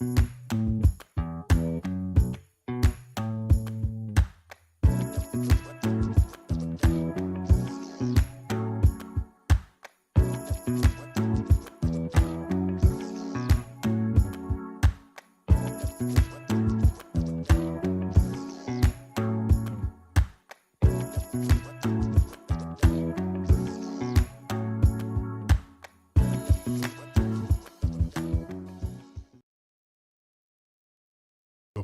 The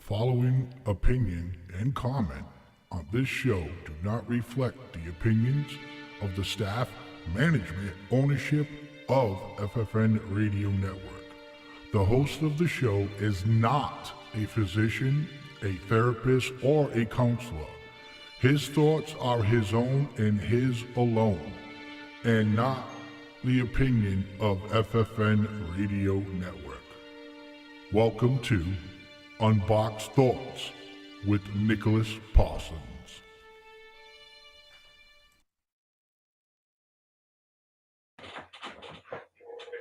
following opinion and comment on this show do not reflect the opinions of the staff, management, ownership of FFN Radio Network. The host of the show is not a physician, a therapist, or a counselor. His thoughts are his own and his alone, and not the opinion of FFN Radio Network. Welcome to Unboxed Thoughts with Nicholas Parsons.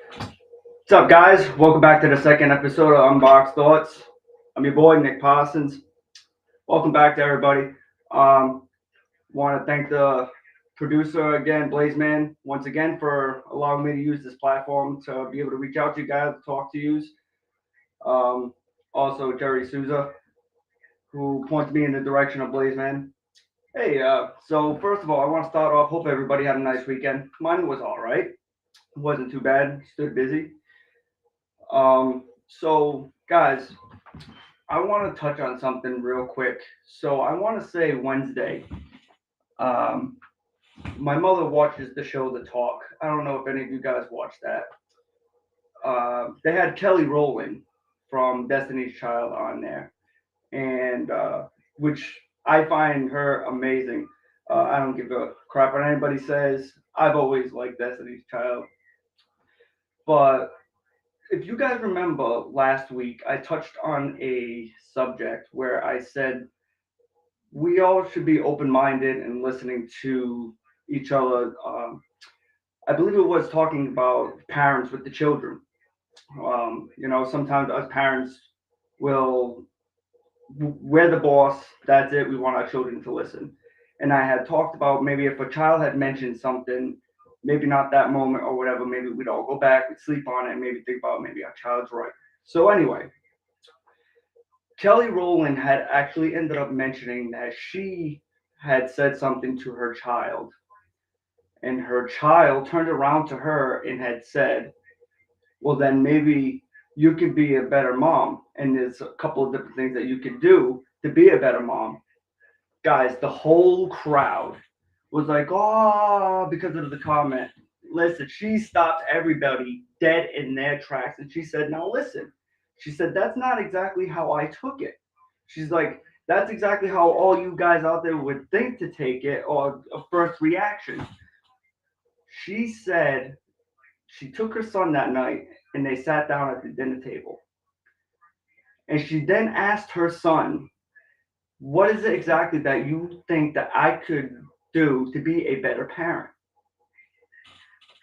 What's up, guys? Welcome back to the second episode of Unboxed Thoughts. I'm your boy, Nick Parsons. Welcome back to everybody. Want to thank the producer again, Blazeman, once again for allowing me to use this platform to be able to reach out to you guys, talk to you. Also, Jerry Souza, who points me in the direction of Blazeman. Hey, so first of all, I want to start off. Hope everybody had a nice weekend. Mine was all right. It wasn't too bad. Stood busy. So guys, I want to touch on something real quick. So I want to say Wednesday, my mother watches the show The Talk. I don't know if any of you guys watched that. They had Kelly Rowland from Destiny's Child on there, and which I find her amazing. I don't give a crap what anybody says. I've always liked Destiny's Child. But if you guys remember last week, I touched on a subject where I said we all should be open-minded and listening to each other. I believe it was talking about parents with the children. Sometimes us parents we're the boss. That's it. We want our children to listen. And I had talked about maybe if a child had mentioned something, maybe not that moment or whatever, maybe we'd all go back, we'd sleep on it, and maybe think about maybe our child's right. So anyway, Kelly Rowland had actually ended up mentioning that she had said something to her child, and her child turned around to her and had said, well, then maybe you could be a better mom, and there's a couple of different things that you could do to be a better mom. Guys, the whole crowd was like, oh, because of the comment. Listen, she stopped everybody dead in their tracks, and she said, now listen. She said, that's not exactly how I took it. She's like, that's exactly how all you guys out there would think to take it, or a first reaction. She said she took her son that night, and they sat down at the dinner table. And she then asked her son, what is it exactly that you think that I could do to be a better parent?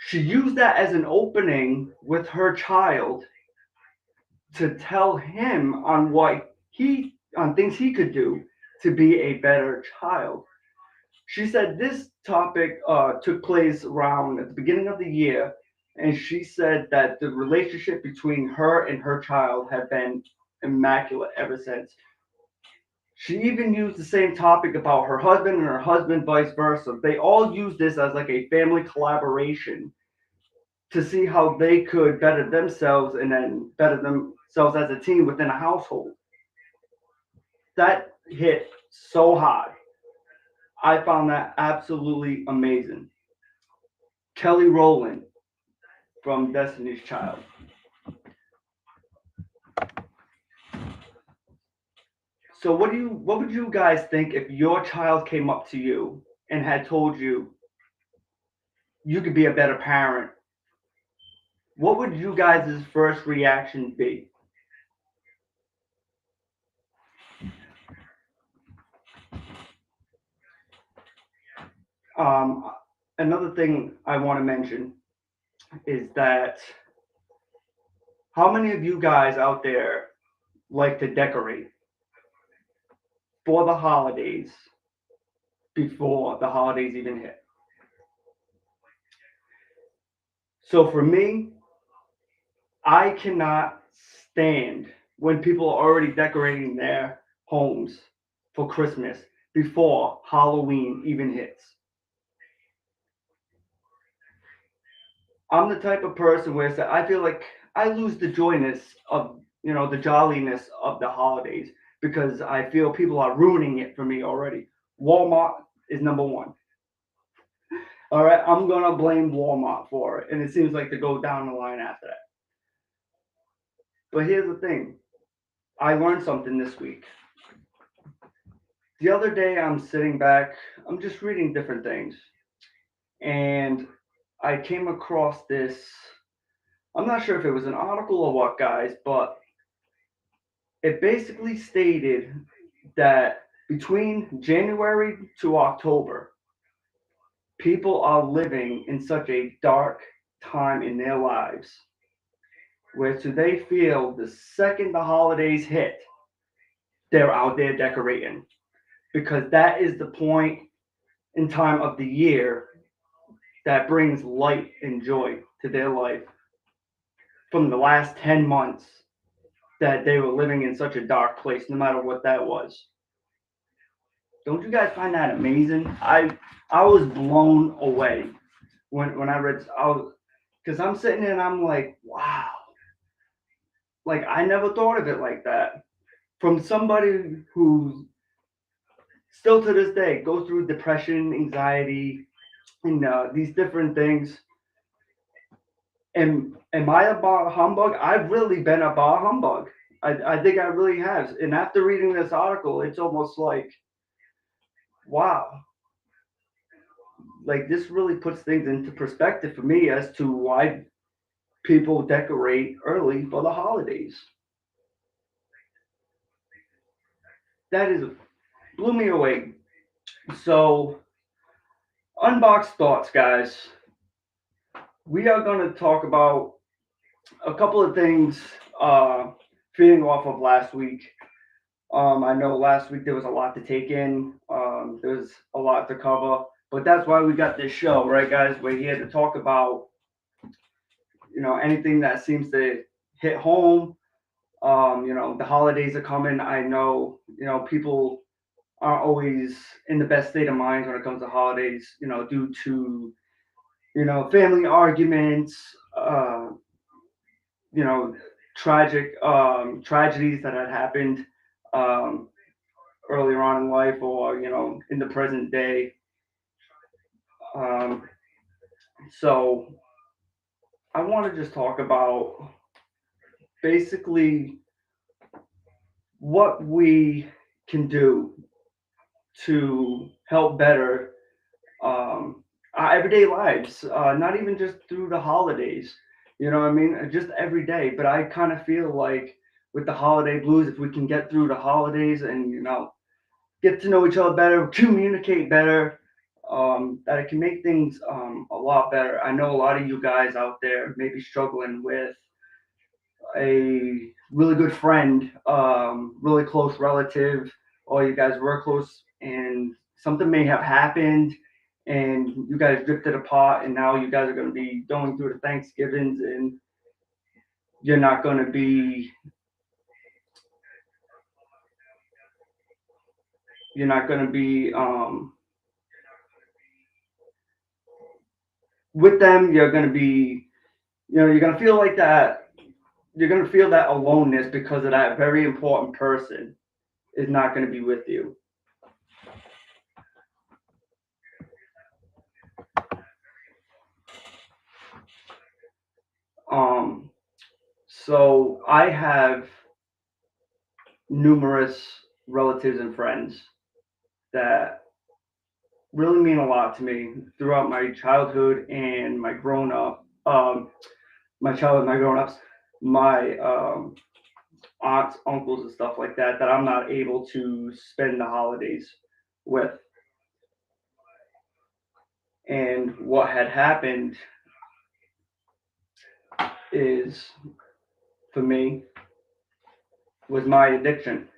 She used that as an opening with her child to tell him on things he could do to be a better child. She said this topic took place around at the beginning of the year, and she said that the relationship between her and her child had been immaculate ever since. She even used the same topic about her husband and her husband vice versa. They all used this as like a family collaboration to see how they could better themselves and then better themselves as a team within a household. That hit so hard. I found that absolutely amazing. Kelly Rowland from Destiny's Child. So what would you guys think if your child came up to you and had told you you could be a better parent? What would you guys' first reaction be? Another thing I want to mention is that how many of you guys out there like to decorate for the holidays before the holidays even hit. So for me, I cannot stand when people are already decorating their homes for Christmas before Halloween even hits. I'm the type of person where I feel like I lose the joyness of, the jolliness of the holidays because I feel people are ruining it for me already. Walmart is number one. All right, I'm gonna blame Walmart for it, and it seems like to go down the line after that. But here's the thing: I learned something this week. The other day, I'm sitting back, I'm just reading different things, and I came across this. I'm not sure if it was an article or what, guys, but it basically stated that between January to October, people are living in such a dark time in their lives where so they feel the second the holidays hit, they're out there decorating because that is the point in time of the year that brings light and joy to their life from the last 10 months that they were living in such a dark place, no matter what that was. Don't you guys find that amazing? I was blown away when I read. I was because I'm sitting there and I'm like, wow, like I never thought of it like that. From somebody who still to this day goes through depression, anxiety, and these different things. Am I a bar humbug? I've really been a bar humbug. I think I really have. And after reading this article, it's almost like, wow, like this really puts things into perspective for me as to why people decorate early for the holidays. That is blew me away. So, unboxed thoughts, guys. We are going to talk about a couple of things feeding off of last week. I know last week there was a lot to take in. There's a lot to cover, but that's why we got this show, right, guys? We're here to talk about, anything that seems to hit home. The holidays are coming. I know, people aren't always in the best state of mind when it comes to holidays, due to, family arguments, you know, tragic tragedies that had happened um, earlier on in life or, in the present day. Um, so I want to just talk about basically what we can do to help better our everyday lives, not even just through the holidays. You know what I mean? Just every day. But I kind of feel like with the holiday blues, if we can get through the holidays and, get to know each other better, communicate better, that it can make things a lot better. I know a lot of you guys out there may be struggling with a really good friend, really close relative, or you guys were close and something may have happened and you guys drifted apart and now you guys are going to be going through the Thanksgivings and you're not going to be you're not going to be with them. You're going to be, you're going to feel like that. You're going to feel that aloneness because of that very important person is not going to be with you. Um, so I have numerous relatives and friends that really mean a lot to me throughout my childhood and my grown up, my childhood, my grown ups, my aunts, uncles, and stuff like that, that I'm not able to spend the holidays with. And what had happened is for me, was my addiction.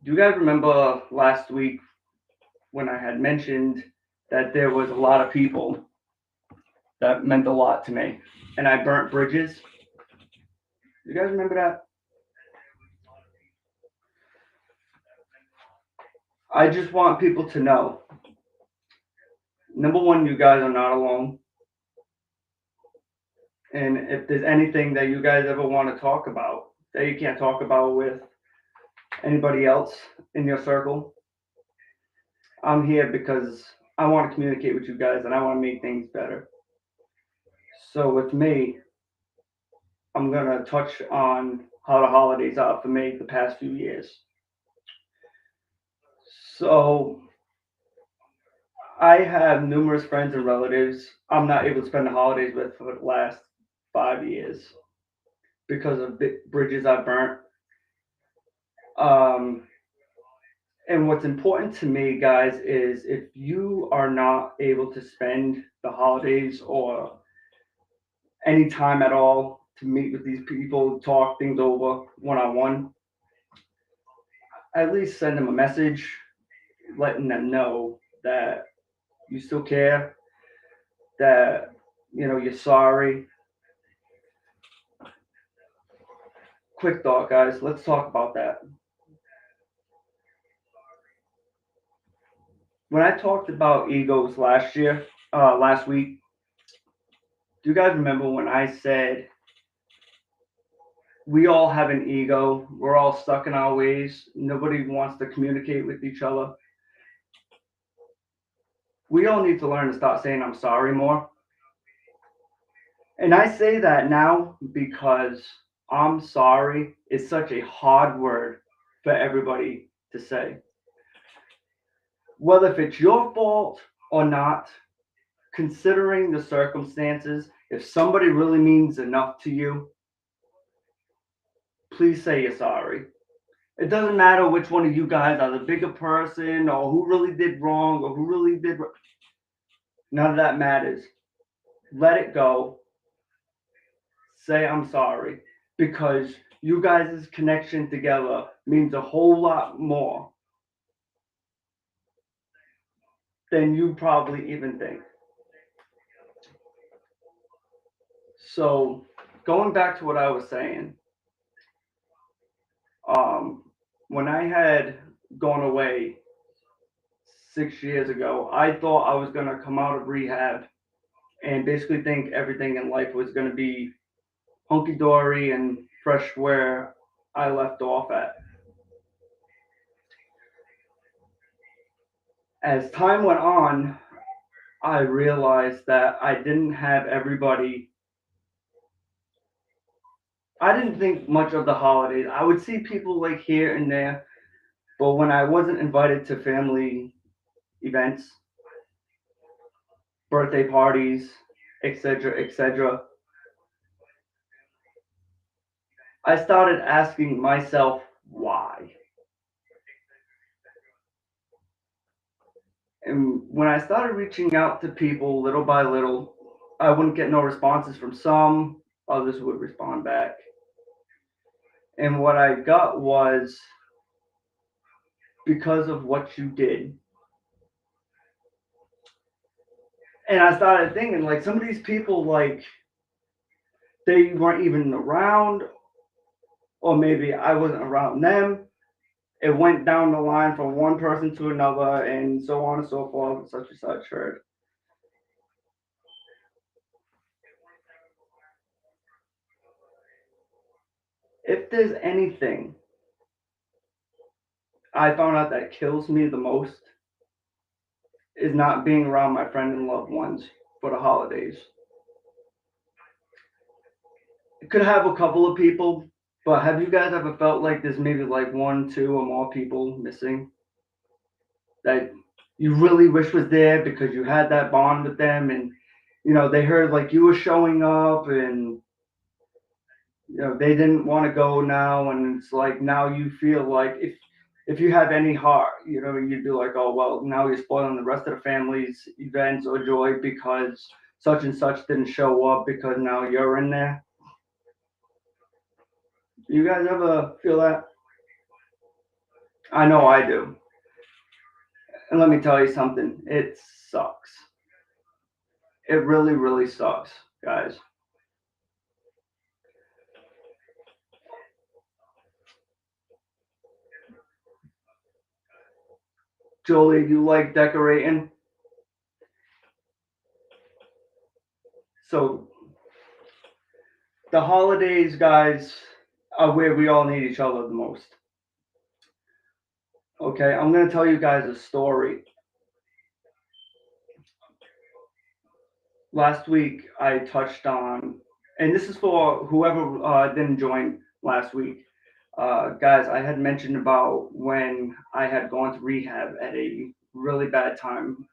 Do you guys remember last week when I had mentioned that there was a lot of people that meant a lot to me and I burnt bridges? You guys remember that? I just want people to know, number one, you guys are not alone. And if there's anything that you guys ever want to talk about that you can't talk about with anybody else in your circle, I'm here because I want to communicate with you guys and I want to make things better. So with me, I'm going to touch on how the holidays are for me the past few years. So I have numerous friends and relatives I'm not able to spend the holidays with for the last 5 years because of bridges I burnt. Um, and what's important to me, guys, is if you are not able to spend the holidays or any time at all to meet with these people, talk things over one on one, at least send them a message letting them know that you still care, that you're sorry. Quick thought, guys. Let's talk about that. When I talked about egos last week, do you guys remember when I said we all have an ego? We're all stuck in our ways. Nobody wants to communicate with each other. We all need to learn to start saying I'm sorry more. And I say that now because I'm sorry is such a hard word for everybody to say. Whether if it's your fault or not, considering the circumstances, if somebody really means enough to you, please say you're sorry. It doesn't matter which one of you guys are the bigger person or who really did wrong or who really did. None of that matters. Let it go. Say I'm sorry because you guys' connection together means a whole lot more than you probably even think. So, going back to what I was saying, um, when I had gone away 6 years ago, I thought I was going to come out of rehab and basically think everything in life was going to be hunky dory and fresh where I left off at. As time went on, I realized that I didn't have everybody. I didn't think much of the holidays. I would see people like here and there, but when I wasn't invited to family events, birthday parties, etc., etc., I started asking myself why. And when I started reaching out to people little by little, I wouldn't get no responses from some, others would respond back. And what I got was because of what you did. And I started thinking, like, some of these people, like, they weren't even around, or maybe I wasn't around them. It went down the line from one person to another, and so on and so forth, and such and such. Heard. If there's anything I found out that kills me the most, is not being around my friend and loved ones for the holidays. It could have a couple of people, but have you guys ever felt like there's maybe like one, two, or more people missing that you really wish was there because you had that bond with them and they heard like you were showing up and they didn't want to go now and it's like now you feel like if you have any heart, you'd be like, oh well, now you're spoiling the rest of the family's events or joy because such and such didn't show up because now you're in there. You guys ever feel that? I know I do. And let me tell you something, it sucks. It really, really sucks, guys. Jolie, you like decorating? So the holidays, guys, are where we all need each other the most. Okay, I'm gonna tell you guys a story. Last week I touched on, and this is for whoever didn't join last week. Guys, I had mentioned about when I had gone to rehab at a really bad time.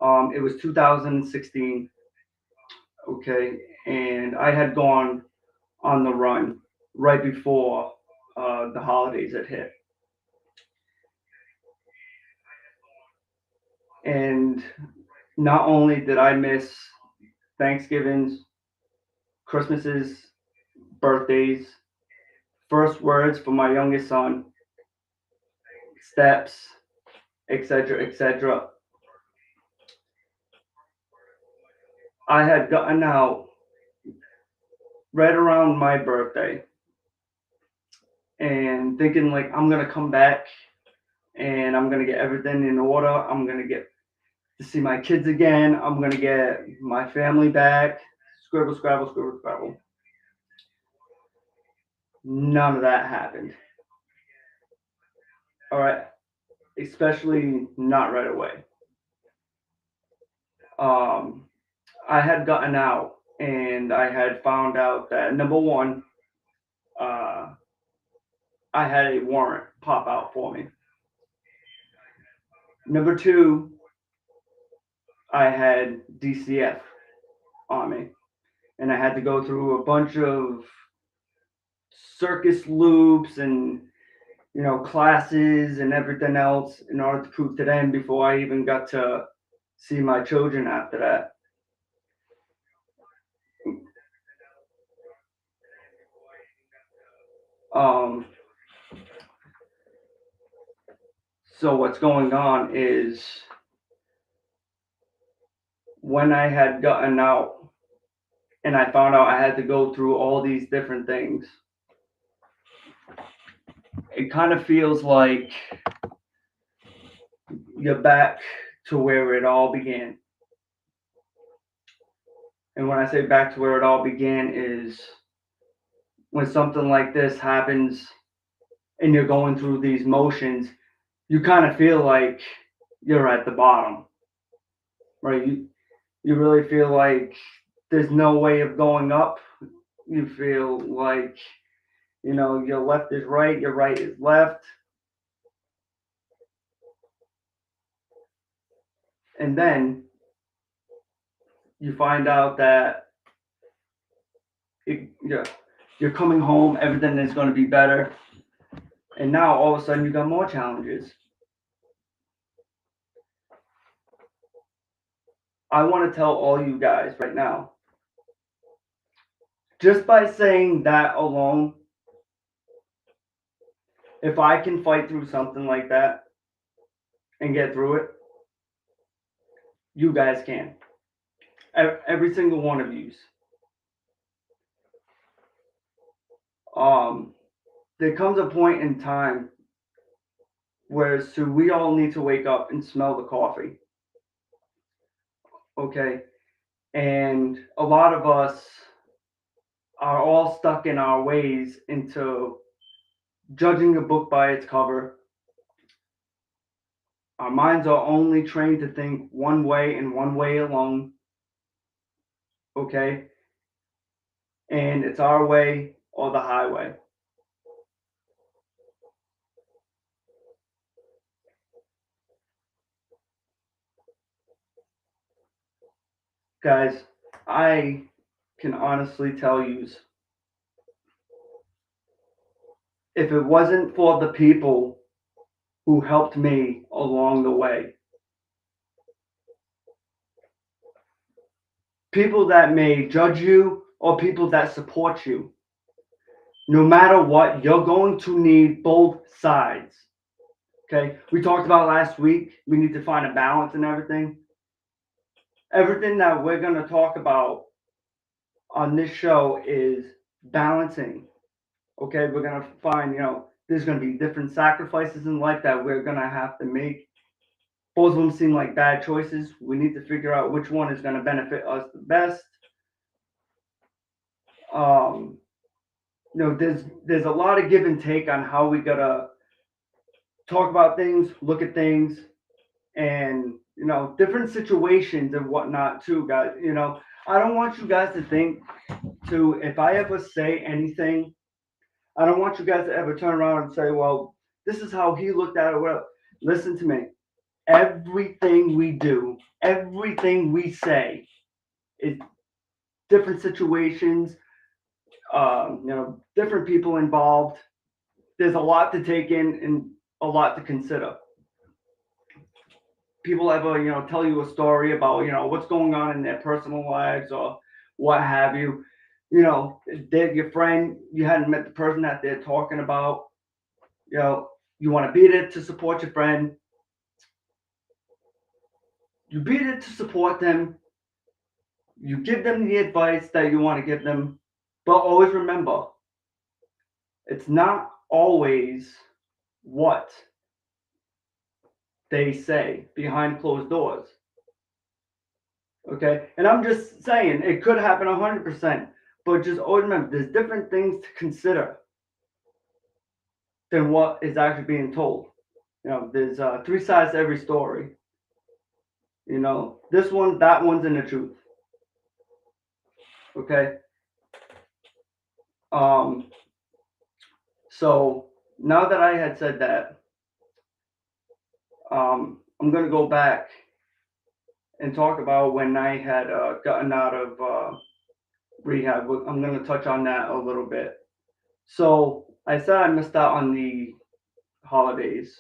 It was 2016, okay, and I had gone on the run right before the holidays had hit. And not only did I miss Thanksgivings, Christmases, birthdays, first words for my youngest son, steps, etc., etc. I had gotten out right around my birthday and thinking like I'm gonna come back and I'm gonna get everything in order. I'm gonna get to see my kids again. I'm gonna get my family back. Scribble, scrabble, scribble, scrabble. None of that happened. All right, especially not right away. Um, I had gotten out and I had found out that number one, uh, I had a warrant pop out for me. Number two, I had DCF on me, and I had to go through a bunch of circus loops and classes and everything else in order to prove to them before I even got to see my children after that. Um, so what's going on is when I had gotten out and I found out I had to go through all these different things, it kind of feels like you're back to where it all began. And when I say back to where it all began is when something like this happens and you're going through these motions, you kind of feel like you're at the bottom, right? You really feel like there's no way of going up. You feel like, your left is right, your right is left. And then you find out that you're coming home, everything is going to be better. And now all of a sudden you got more challenges. I want to tell all you guys right now, just by saying that alone, if I can fight through something like that and get through it, you guys can. Every single one of yous. There comes a point in time where so we all need to wake up and smell the coffee. Okay. And a lot of us are all stuck in our ways into judging a book by its cover. Our minds are only trained to think one way and one way alone. Okay. And it's our way or the highway. Guys, I can honestly tell you, if it wasn't for the people who helped me along the way, people that may judge you or people that support you, no matter what, you're going to need both sides. Okay, we talked about last week, we need to find a balance and everything. Everything that we're going to talk about on this show is balancing. Okay, we're going to find, there's going to be different sacrifices in life that we're going to have to make. Both of them seem like bad choices. We need to figure out which one is going to benefit us the best. There's a lot of give and take on how we gotta talk about things, look at things, and different situations and whatnot too, guys. I don't want you guys to think to if I ever say anything, I don't want you guys to ever turn around and say, well, this is how he looked at it. Well, listen to me. Everything we do, everything we say is different situations, different people involved. There's a lot to take in and a lot to consider. People ever, tell you a story about, what's going on in their personal lives or what have you. They're your friend, you hadn't met the person that they're talking about. You want to be there to support your friend. You be there to support them. You give them the advice that you want to give them. But always remember, it's not always what they say behind closed doors. Okay, and I'm just saying it could happen 100%, but just always remember there's different things to consider than what is actually being told. There's three sides to every story. This one, that one's in the truth. Okay. So now that I had said that, I'm gonna go back and talk about when I had gotten out of rehab. I'm going to touch on that a little bit. So I said I missed out on the holidays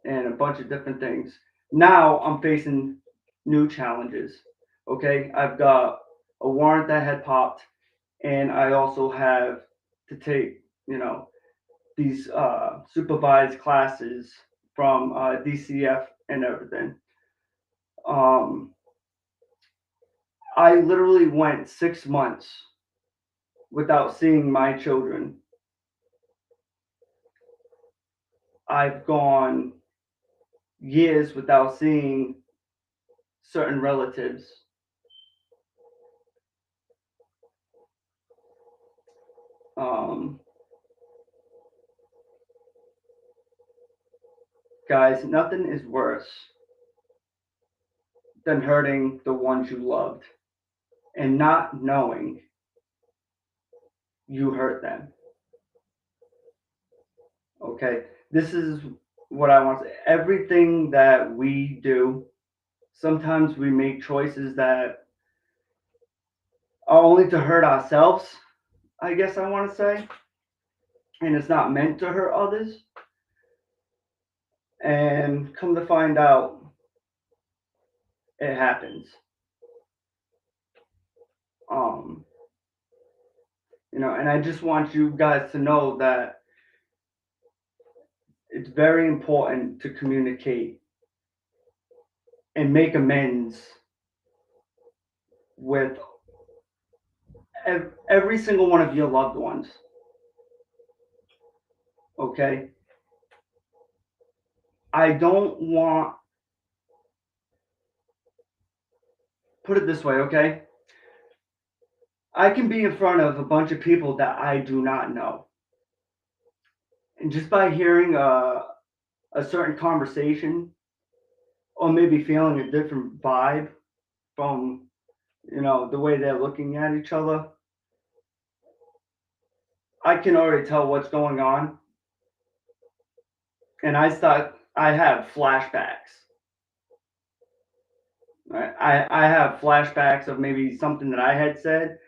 and a bunch of different things. Now I'm facing new challenges. Okay, I've got a warrant that had popped, and I also have to take, these supervised classes from DCF and everything. I literally went 6 months without seeing my children. I've gone years without seeing certain relatives. Guys, nothing is worse than hurting the ones you loved and not knowing you hurt them. Okay, this is what I want to say. Everything that we do, sometimes we make choices that are only to hurt ourselves, I guess I want to say, and it's not meant to hurt others. And come to find out, it happens. And I just want you guys to know that it's very important to communicate and make amends with every single one of your loved ones. Okay? I don't want, put it this way, okay? I can be in front of a bunch of people that I do not know. And just by hearing a certain conversation, or maybe feeling a different vibe from, the way they're looking at each other, I can already tell what's going on. And I have flashbacks. Right? I have flashbacks of maybe something that I had said,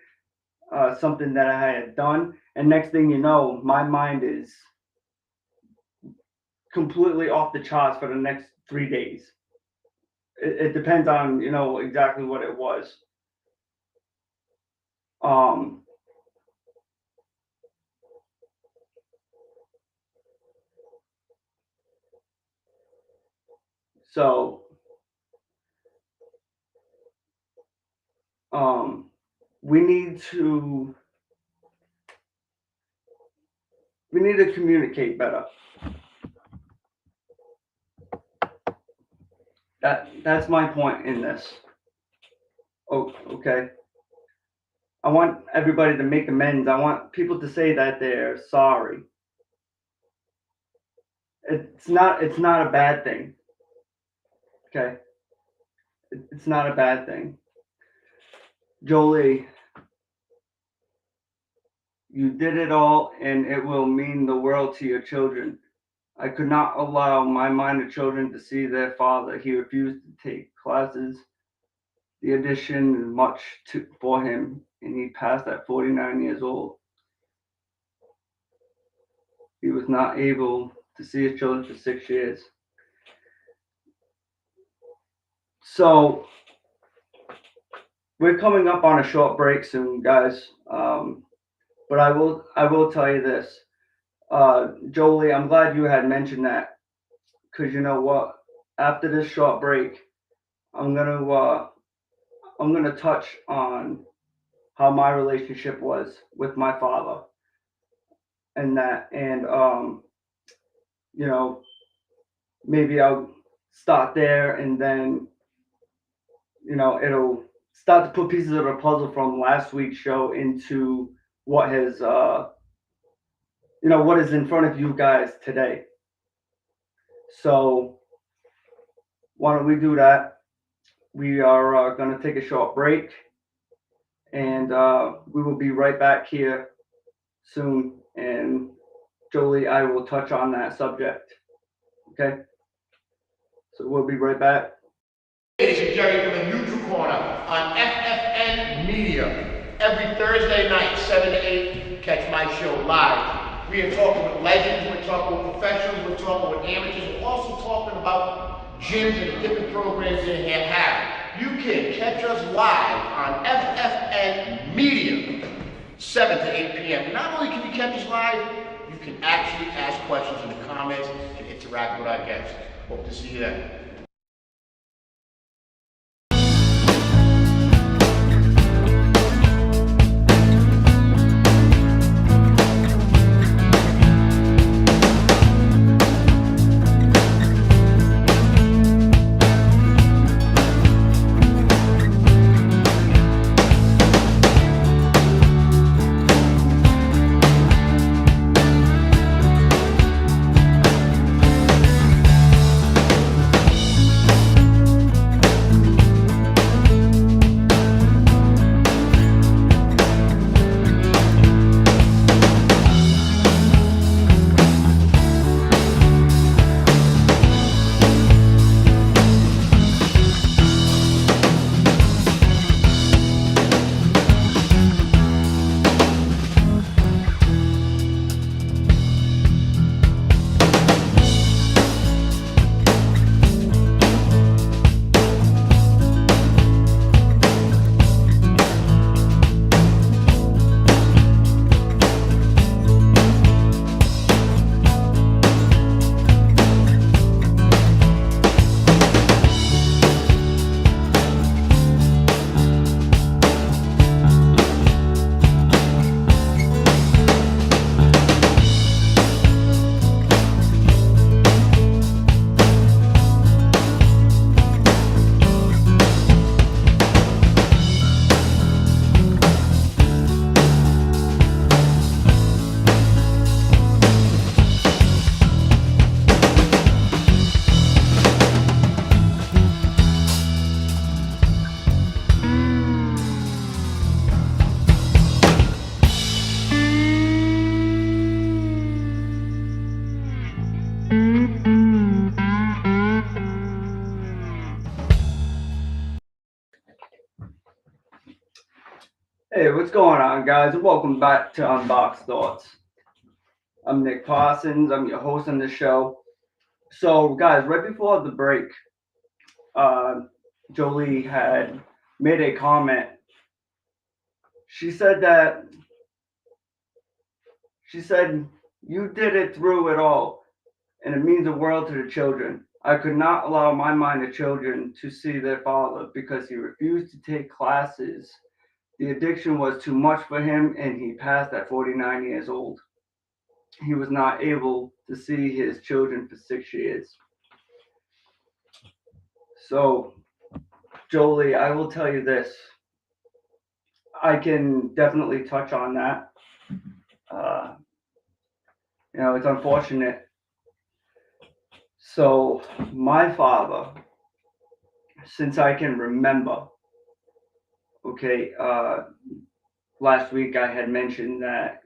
something that I had done, and next thing you know, my mind is completely off the charts for the next 3 days. It depends on exactly what it was. So, we need to communicate better. That's my point in this. Oh, okay. I want everybody to make amends. I want people to say that they're sorry. It's not a bad thing. Okay. It's not a bad thing. Jolie, you did it all and it will mean the world to your children. I could not allow my minor children to see their father. He refused to take classes. The addition is much for him, and he passed at 49 years old. He was not able to see his children for 6 years. So we're coming up on a short break soon, guys. But I will tell you this, Jolie. I'm glad you had mentioned that, because you know what? After this short break, I'm gonna touch on how my relationship was with my father, and you know, maybe I'll start there, and then it'll start to put pieces of the puzzle from last week's show into what has what is in front of you guys today. So why don't we do that? We are going to take a short break, and we will be right back here soon. And Jolie, I will touch on that subject. Okay? So we'll be right back. Ladies and Jerry from the Neutral Corner on FFN Media. Every Thursday night, 7 to 8, catch my show live. We are talking with legends, we're talking with professionals, we're talking with amateurs, we're also talking about gyms and the different programs they have. You can catch us live on FFN Media, 7 to 8 p.m. Not only can you catch us live, you can actually ask questions in the comments and interact with our guests. Hope to see you then. Hey, what's going on, guys? Welcome back to Unboxed Thoughts. I'm Nick Parsons. I'm your host on the show. So, guys, right before the break, Jolie had made a comment. She said, You did it through it all, and it means the world to the children. I could not allow my minor children to see their father because he refused to take classes. The addiction was too much for him, and he passed at 49 years old. He was not able to see his children for 6 years. So, Jolie, I will tell you this. I can definitely touch on that. Uh, it's unfortunate. So, my father, since I can remember, okay, last week I had mentioned that,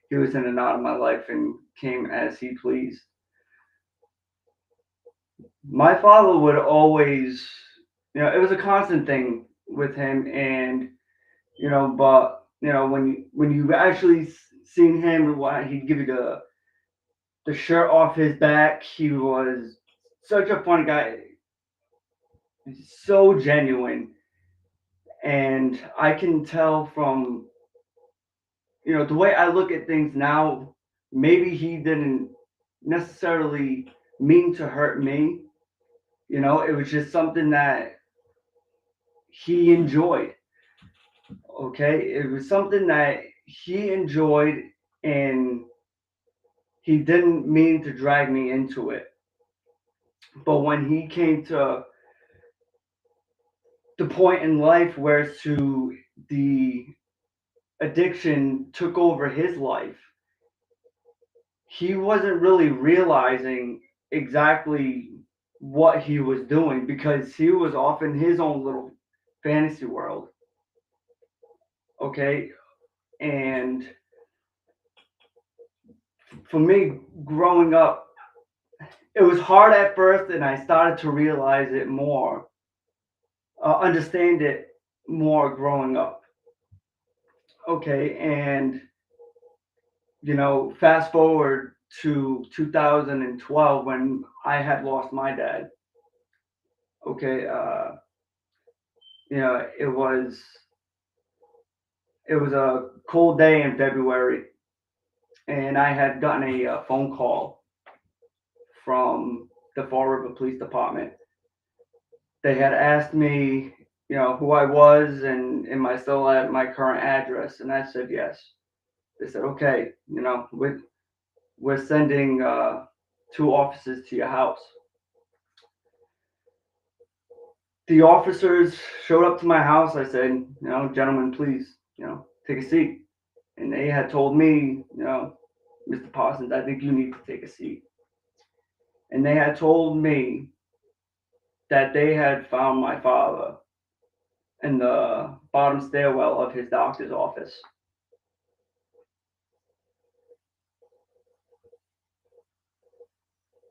he was in and out of my life and came as he pleased. My father would always, it was a constant thing with him, and but when you actually seen him, he'd give you the shirt off his back. He was such a funny guy, so genuine, and I can tell from the way I look at things now. Maybe he didn't necessarily mean to hurt me. It was just something that he enjoyed. Okay, it was something that he enjoyed, and he didn't mean to drag me into it. But when he came to the point in life where the addiction took over his life, he wasn't really realizing exactly what he was doing because he was off in his own little fantasy world. Okay, and for me, growing up, it was hard at first, and I started to realize it more, understand it more growing up. Okay, and fast forward to 2012 when I had lost my dad. Okay, it was a cold day in February, and I had gotten a phone call from the Fall River Police Department. They had asked me, who I was and am I still at my current address, and I said yes. They said, okay, we're sending two officers to your house. The officers showed up to my house. I said, gentlemen, please, take a seat. And they had told me, Mr. Parsons, I think you need to take a seat. And they had told me that they had found my father in the bottom stairwell of his doctor's office.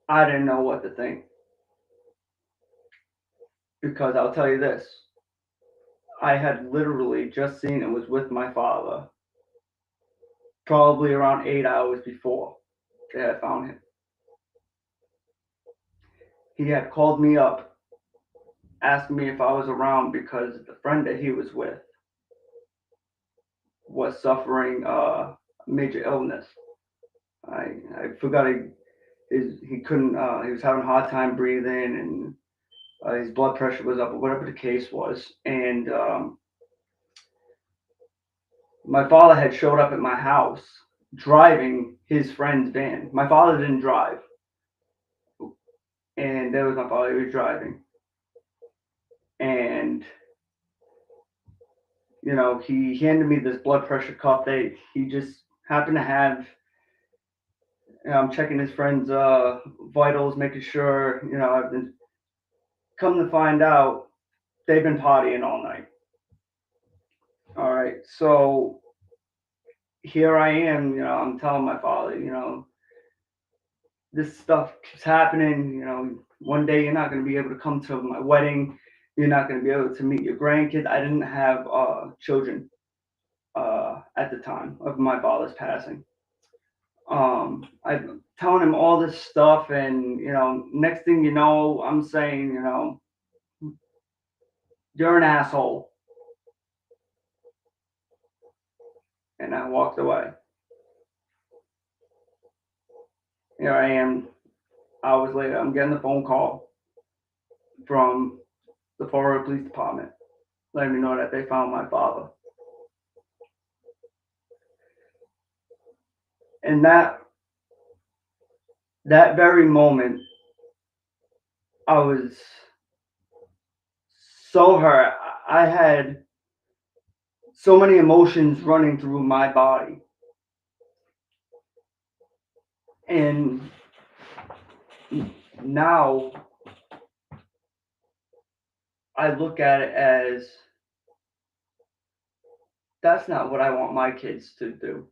I didn't know what to think. Because I'll tell you this, I had literally just seen and was with my father probably around 8 hours before they had found him. He had called me up, asking me if I was around because the friend that he was with was suffering a major illness. I forgot he couldn't, he was having a hard time breathing, and his blood pressure was up, or whatever the case was. And my father had showed up at my house driving his friend's van. My father didn't drive. And there was my father, he was driving. And, he handed me this blood pressure cuff that he just happened to have. I'm checking his friend's vitals, making sure, I've been, come to find out, they've been partying all night. All right, so here I am, I'm telling my father, this stuff keeps happening. One day you're not going to be able to come to my wedding. You're not going to be able to meet your grandkids. I didn't have children at the time of my father's passing. I'm telling him all this stuff, and next thing you know, I'm saying, you're an asshole, and I walked away. Here I am, hours later, I'm getting a phone call from the Fall River Police Department letting me know that they found my father. And that very moment, I was so hurt. I had so many emotions running through my body. And now I look at it as that's not what I want my kids to do.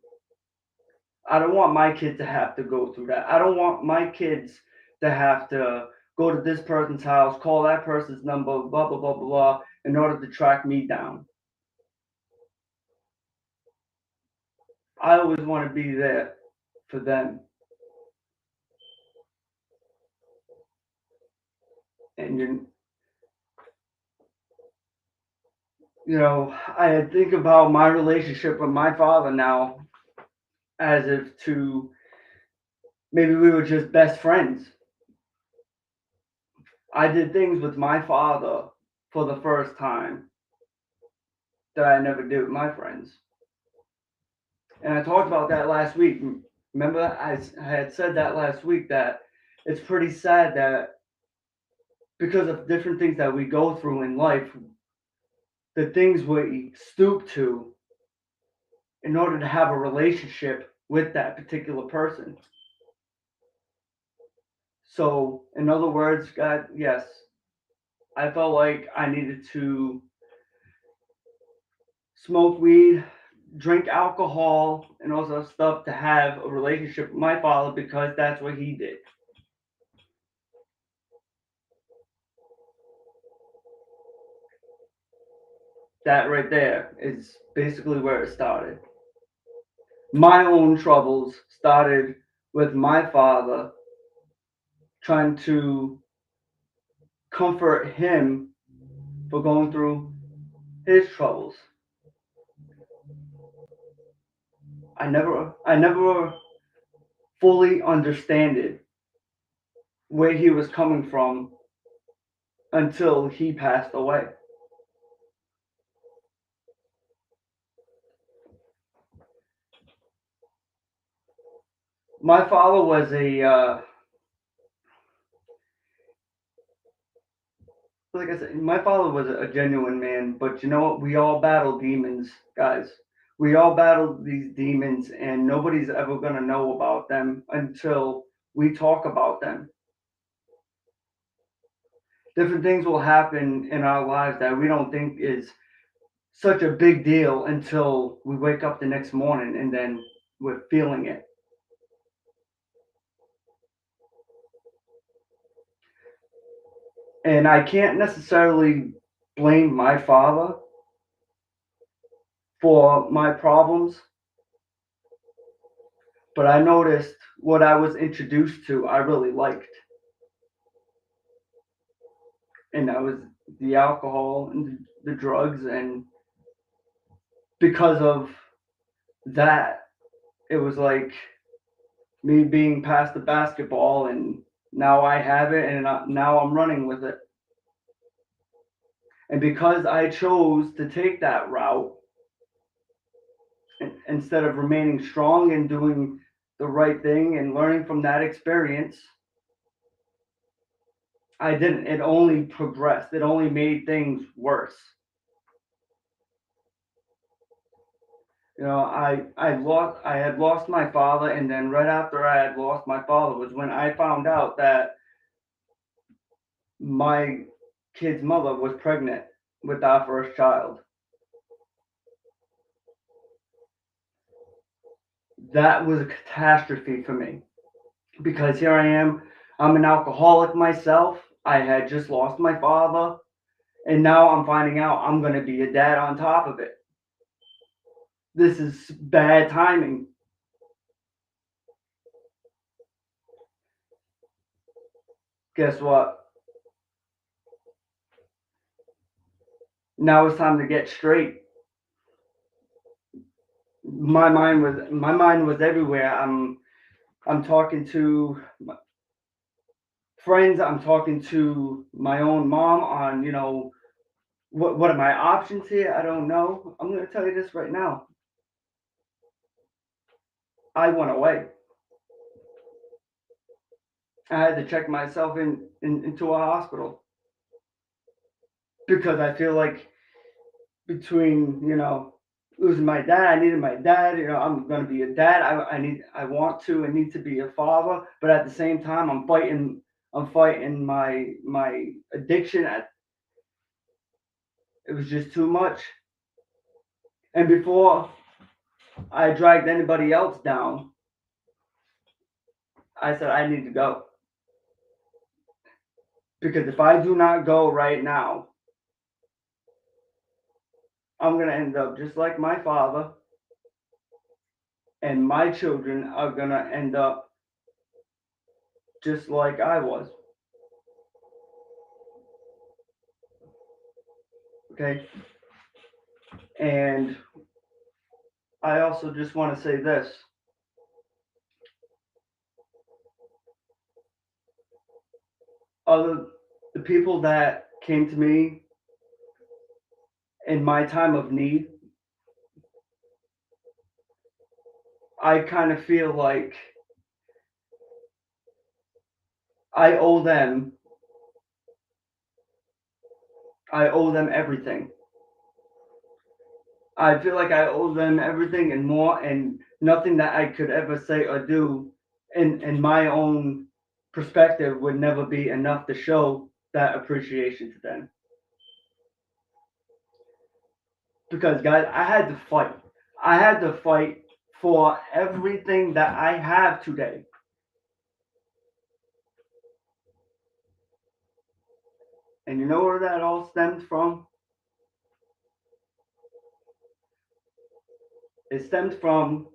I don't want my kid to have to go through that. I don't want my kids to have to go to this person's house, call that person's number, blah, blah, blah, blah, blah, in order to track me down. I always want to be there for them. And I think about my relationship with my father now as if to maybe we were just best friends. I did things with my father for the first time that I never did with my friends. And I talked about that last week. Remember, I had said that last week that it's pretty sad that because of different things that we go through in life, the things we stoop to in order to have a relationship with that particular person. So, in other words, God, yes, I felt like I needed to smoke weed, drink alcohol, and all that stuff to have a relationship with my father because that's what he did. That right there is basically where it started. My own troubles started with my father trying to comfort him for going through his troubles. I never fully understood where he was coming from until he passed away. My father was like I said, my father was a genuine man, but you know what? We all battle demons, guys. We all battle these demons, and nobody's ever going to know about them until we talk about them. Different things will happen in our lives that we don't think is such a big deal until we wake up the next morning and then we're feeling it. And I can't necessarily blame my father for my problems, but I noticed what I was introduced to, I really liked. And that was the alcohol and the drugs. And because of that, it was like me being past the basketball, and now I have it, and now I'm running with it. And because I chose to take that route, instead of remaining strong and doing the right thing and learning from that experience, I didn't. It only progressed. It only made things worse. I had lost my father, and then right after I had lost my father was when I found out that my kid's mother was pregnant with our first child. That was a catastrophe for me because here I am. I'm an alcoholic myself. I had just lost my father, and now I'm finding out I'm going to be a dad on top of it. This is bad timing. Guess what? Now it's time to get straight. My mind was everywhere. I'm talking to my friends. I'm talking to my own mom on, what are my options here? I don't know. I'm going to tell you this right now. I went away. I had to check myself into a hospital because I feel like between, losing my dad, I needed my dad, I'm going to be a dad. I want to and need to be a father, but at the same time, I'm fighting my addiction. It was just too much. And before I dragged anybody else down, I said, I need to go. Because if I do not go right now, I'm going to end up just like my father, and my children are going to end up just like I was. Okay? And I also just want to say this. The people that came to me in my time of need, I kind of feel like I owe them everything. I feel like I owe them everything and more, and nothing that I could ever say or do in my own perspective would never be enough to show that appreciation to them. Because, guys, I had to fight. I had to fight for everything that I have today. And you know where that all stems from? It stems from,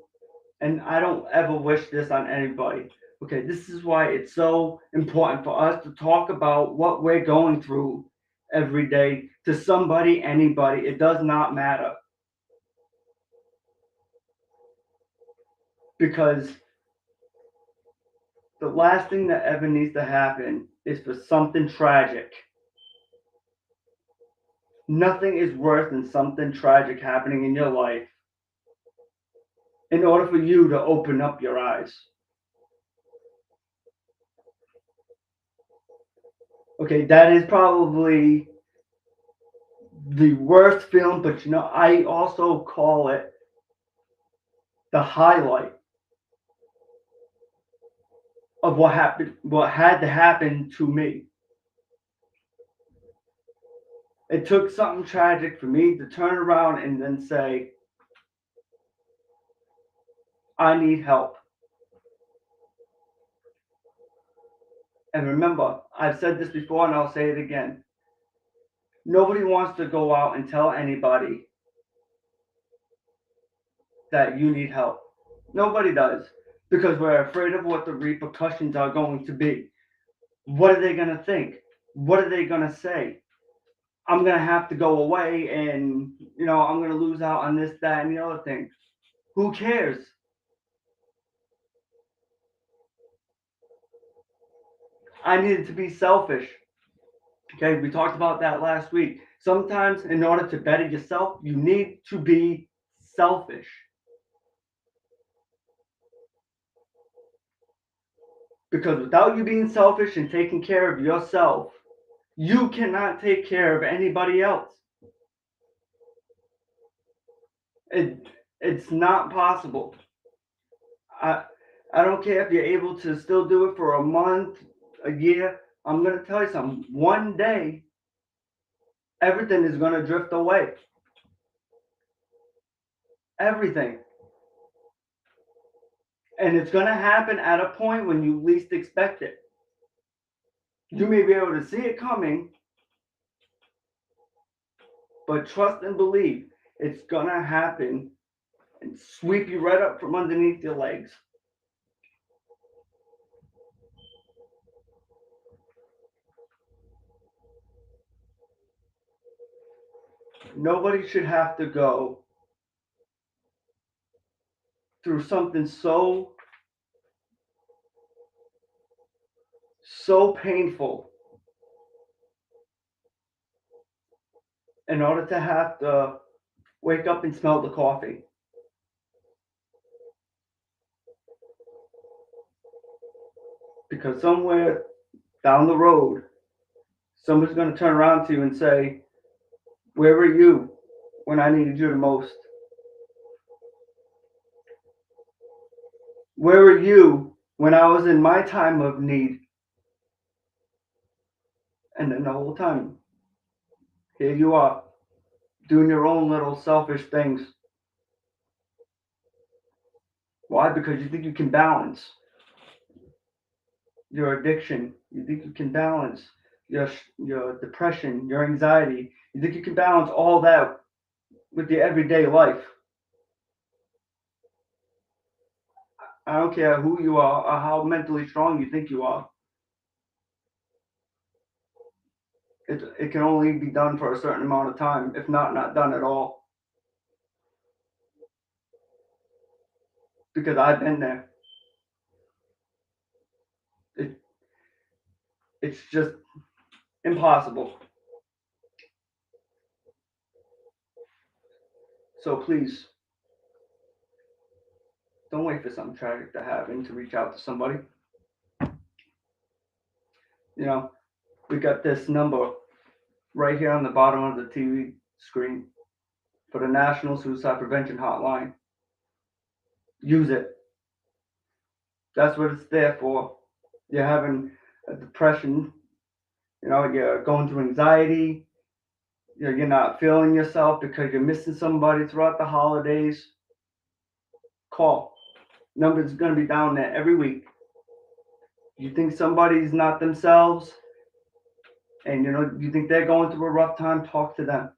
and I don't ever wish this on anybody. Okay, this is why it's so important for us to talk about what we're going through every day to somebody, anybody. It does not matter. Because the last thing that ever needs to happen is for something tragic. Nothing is worse than something tragic happening in your life in order for you to open up your eyes. Okay, that is probably the worst film, but I also call it the highlight of what happened, what had to happen to me. It took something tragic for me to turn around and then say, I need help. And remember, I've said this before and I'll say it again. Nobody wants to go out and tell anybody that you need help. Nobody does, because we're afraid of what the repercussions are going to be. What are they going to think? What are they going to say? I'm going to have to go away and, I'm going to lose out on this, that, and the other thing. Who cares? I needed to be selfish. Okay, we talked about that last week. Sometimes, in order to better yourself, you need to be selfish. Because without you being selfish and taking care of yourself, you cannot take care of anybody else. It's not possible. I don't care if you're able to still do it for a month, a year. I'm going to tell you something. One day, everything is going to drift away. Everything. And it's going to happen at a point when you least expect it. You may be able to see it coming, but trust and believe it's going to happen and sweep you right up from underneath your legs. Nobody should have to go through something so so painful in order to have to wake up and smell the coffee. Because somewhere down the road, somebody's going to turn around to you and say, "Where were you when I needed you the most? Where were you when I was in my time of need?" And then the whole time, here you are, doing your own little selfish things. Why? Because you think you can balance your addiction. You think you can balance your depression, your anxiety. You think you can balance all that with your everyday life. I don't care who you are or how mentally strong you think you are. It can only be done for a certain amount of time, if not done at all. Because I've been there. It, it's just impossible. So please, don't wait for something tragic to happen to reach out to somebody. You know, we got this number right here on the bottom of the TV screen for the National Suicide Prevention Hotline. Use it. That's what it's there for. You're having a depression, you're going through anxiety, you're not feeling yourself because you're missing somebody throughout the holidays. Call. Number's going to be down there every week. You think somebody's not themselves and you think they're going through a rough time, talk to them.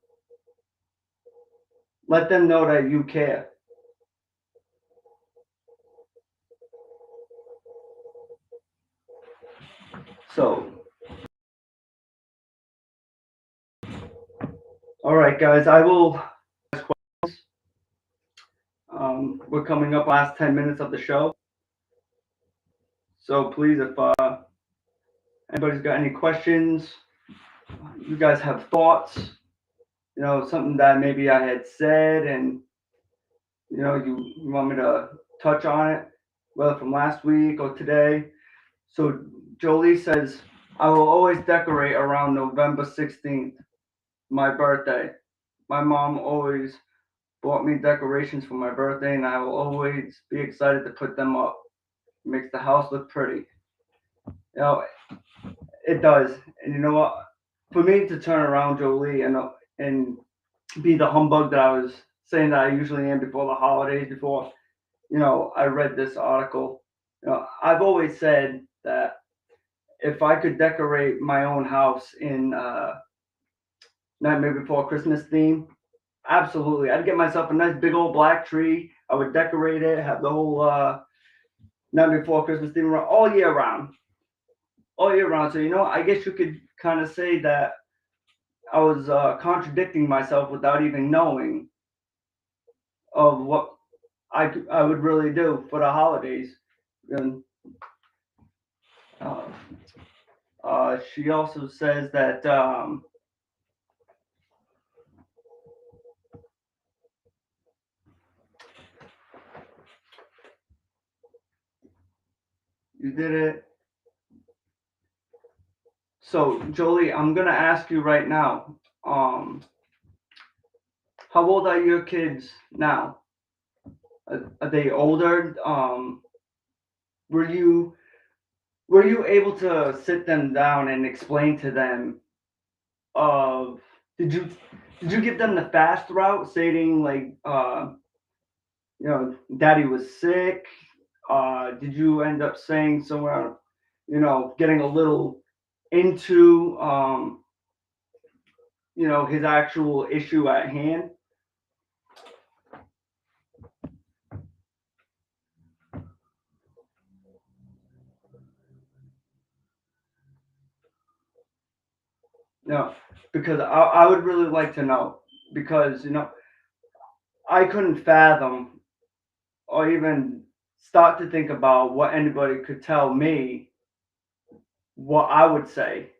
Let them know that you care. So, all right, guys, I will. We're coming up last 10 minutes of the show. So please, if anybody's got any questions, you guys have thoughts, something that maybe I had said and, you want me to touch on it, whether from last week or today. So Jolie says, I will always decorate around November 16th, my birthday. My mom always bought me decorations for my birthday, and I will always be excited to put them up. It makes the house look pretty. It does. And you know what? For me to turn around, Jolie, and be the humbug that I was saying that I usually am before the holidays, before I read this article. I've always said that if I could decorate my own house in Nightmare Before Christmas theme, absolutely. I'd get myself a nice big old black tree. I would decorate it, have the whole Nightmare Before Christmas theme all year round. All year round. So, I guess you could kind of say that I was contradicting myself without even knowing of what I would really do for the holidays. And she also says that you did it. So, Jolie, I'm gonna ask you right now. How old are your kids now? Are they older? Were you able to sit them down and explain to them of did you give them the fast route, stating like daddy was sick? Did you end up saying somewhere, getting a little into his actual issue at hand? No, because I would really like to know, because I couldn't fathom or even start to think about what anybody could tell me what I would say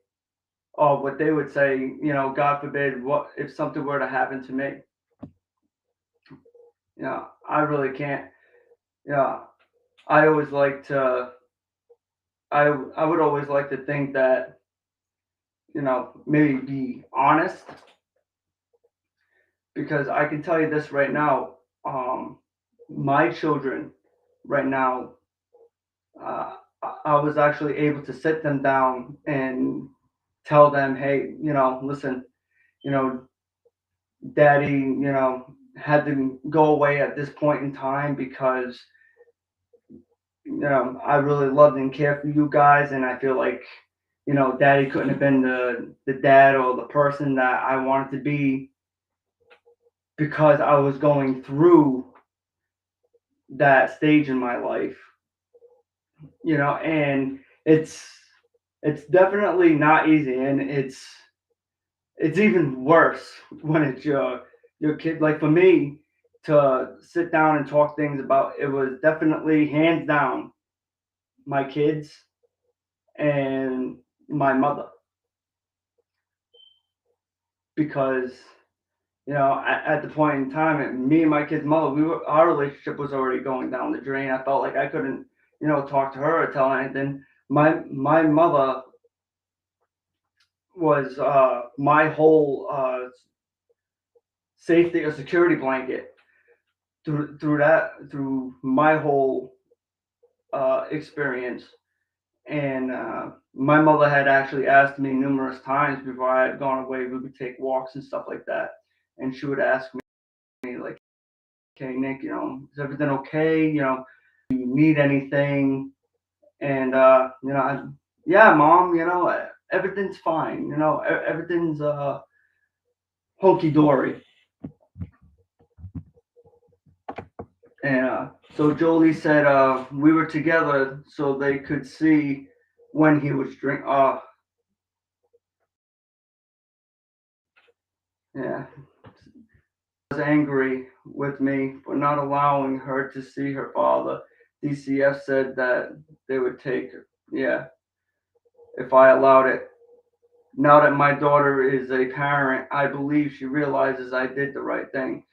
or what they would say, God forbid, what if something were to happen to me? I really can't. Yeah, I always like to. I would always like to think that maybe be honest, because I can tell you this right now. My children right now, I was actually able to sit them down and tell them, hey, listen, you know, daddy, had to go away at this point in time because, I really loved and cared for you guys. And I feel like, daddy couldn't have been the dad or the person that I wanted to be because I was going through that stage in my life, and it's definitely not easy, and it's even worse when it's your kid. Like for me to sit down and talk things about, it was definitely hands down my kids and my mother, because at the point in time, me and my kid's mother, our relationship was already going down the drain. I felt like I couldn't talk to her or tell her anything. My mother was my whole safety or security blanket through my whole experience. And my mother had actually asked me numerous times before I had gone away. We would take walks and stuff like that, and she would ask me like, "Okay, Nick, is everything okay? Do you need anything?" And yeah, mom, everything's fine. Everything's hunky dory. And so Jolie said we were together so they could see when he was drink. Yeah, was angry with me for not allowing her to see her father. DCF said that they would take her. Yeah, if I allowed it. Now that my daughter is a parent, I believe she realizes I did the right thing.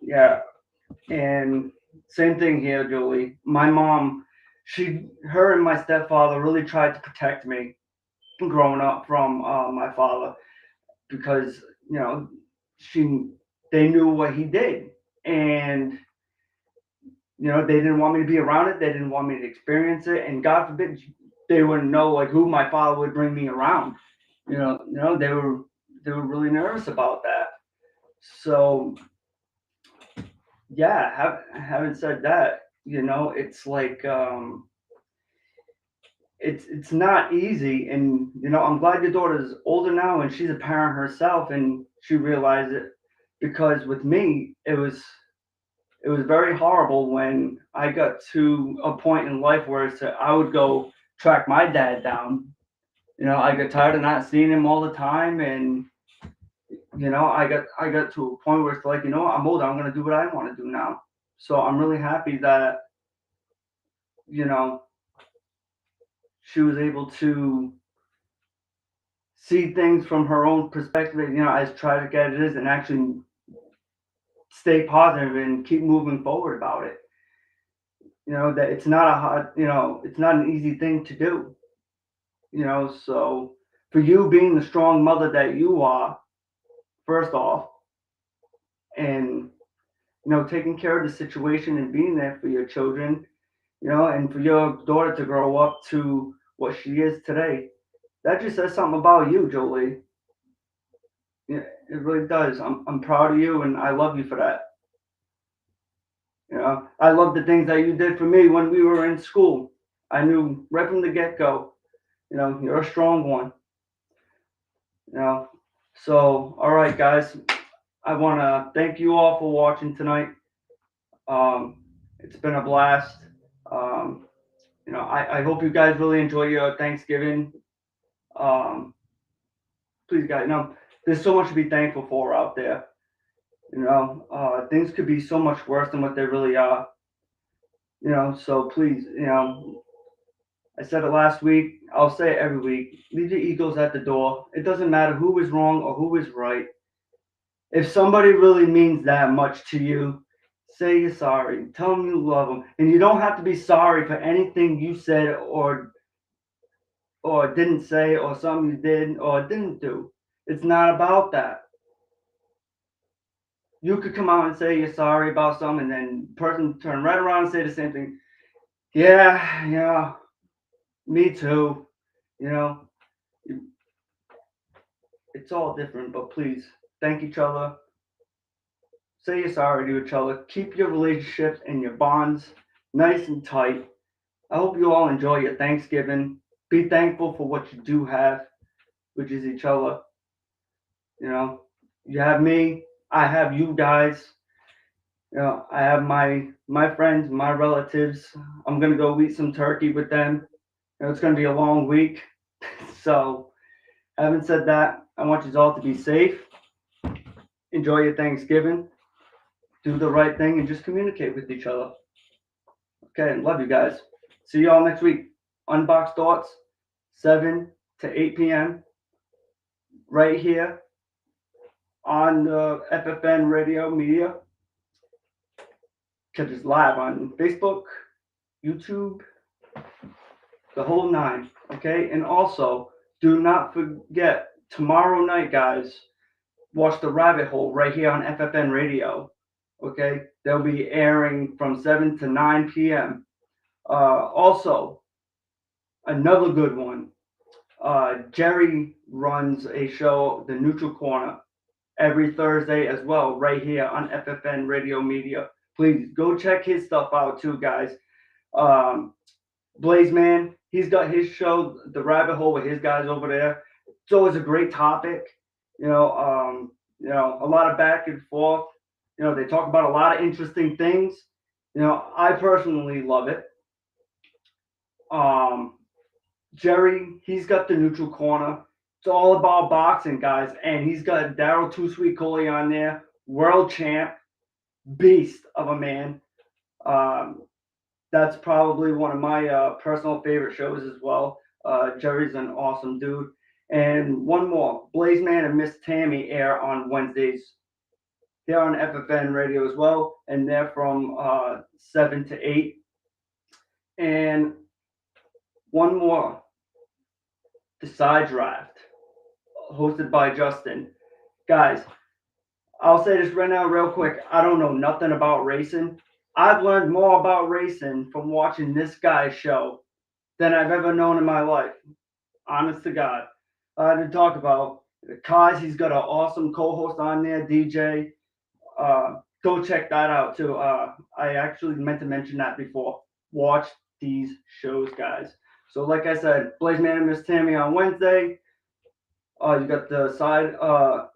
Yeah, and same thing here, Julie. My mom, her and my stepfather really tried to protect me growing up from my father, because she they knew what he did, and they didn't want me to be around it. They didn't want me to experience it, and God forbid they wouldn't know like who my father would bring me around. They were really nervous about that. So yeah, having said that, it's like it's not easy, and I'm glad your daughter's older now and she's a parent herself and she realized it, because with me it was very horrible when I got to a point in life where I would go track my dad down. I got tired of not seeing him all the time, and I got to a point where it's like, I'm older, I'm gonna do what I want to do now. So I'm really happy that you know she was able to see things from her own perspective, as tragic as it is, and actually stay positive and keep moving forward about it. That it's not a hard, it's not an easy thing to do. So for you being the strong mother that you are, first off, and taking care of the situation and being there for your children, and for your daughter to grow up to what she is today, that just says something about you, Jolie. Yeah, it really does. I'm proud of you, and I love you for that. I love the things that you did for me when we were in school. I knew right from the get go. You're a strong one. You know. So, all right, guys. I want to thank you all for watching tonight. It's been a blast. Um, I hope you guys really enjoy your Thanksgiving. Um, please, guys, there's so much to be thankful for out there. Things could be so much worse than what they really are. So please, I said it last week. I'll say it every week. Leave your egos at the door. It doesn't matter who is wrong or who is right. If somebody really means that much to you, say you're sorry. Tell them you love them. And you don't have to be sorry for anything you said or didn't say or something you did or didn't do. It's not about that. You could come out and say you're sorry about something, and then the person turn right around and say the same thing. Yeah, me too. You know, it's all different, but please thank each other. Say you're sorry to each other. Keep your relationships and your bonds nice and tight. I hope you all enjoy your Thanksgiving. Be thankful for what you do have, which is each other. You know, you have me. I have you guys. I have my friends, my relatives. I'm gonna go eat some turkey with them. It's gonna be a long week. So, having said that, I want you all to be safe. Enjoy your Thanksgiving. Do the right thing and just communicate with each other. Okay, love you guys. See you all next week. Unboxed Thoughts, 7 to 8 p.m. right here on the FFN Radio Media. Catch us live on Facebook, YouTube, the whole nine. Okay, and also do not forget tomorrow night, guys. Watch The Rabbit Hole right here on FFN Radio. Okay, they'll be airing from 7 to 9 p.m. Also, another good one. Jerry runs a show, The Neutral Corner, every Thursday as well, right here on FFN Radio Media. Please go check his stuff out too, guys. Blaze Man, he's got his show, The Rabbit Hole, with his guys over there. It's always a great topic. A lot of back and forth. They talk about a lot of interesting things. I personally love it. Jerry, he's got The Neutral Corner. It's all about boxing, guys. And he's got Daryl Too Sweet Coley on there, world champ, beast of a man. That's probably one of my personal favorite shows as well. Jerry's an awesome dude. And one more, Blaze Man and Miss Tammy air on Wednesdays. They're on FFN Radio as well, and they're from 7 to 8. And one more, The Side Draft, hosted by Justin. Guys, I'll say this right now real quick. I don't know nothing about racing. I've learned more about racing from watching this guy's show than I've ever known in my life. Honest to God. To talk about Kaz, he's got an awesome co-host on there, DJ. Go check that out too. I actually meant to mention that before. Watch these shows, guys. So like I said, Blaze Man and Miss Tammy on Wednesday. You got the side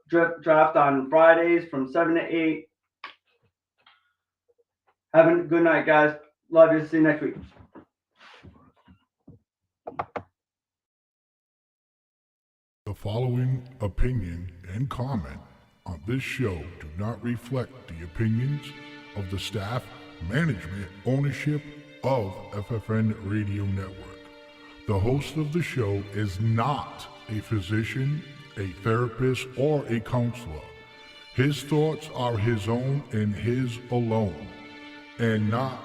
draft on Fridays from 7 to 8. Have a good night, guys. Love you. See you next week. The following opinion and comment on this show do not reflect the opinions of the staff, management, ownership of FFN Radio Network. The host of the show is not a physician, a therapist, or a counselor. His thoughts are his own and his alone, and not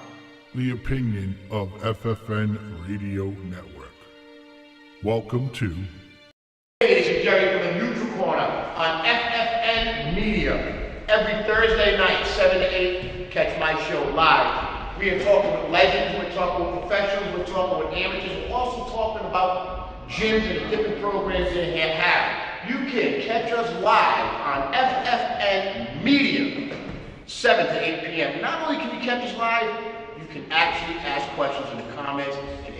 the opinion of FFN Radio Network. Welcome to This is Jerry from the Neutral Corner on FFN Media. Every Thursday night, 7 to 8, catch my show live. We are talking with legends, we're talking with professionals, we're talking with amateurs, we're also talking about gyms and the different programs they have. You can catch us live on FFN Media, 7 to 8 p.m. Not only can you catch us live, you can actually ask questions in the comments.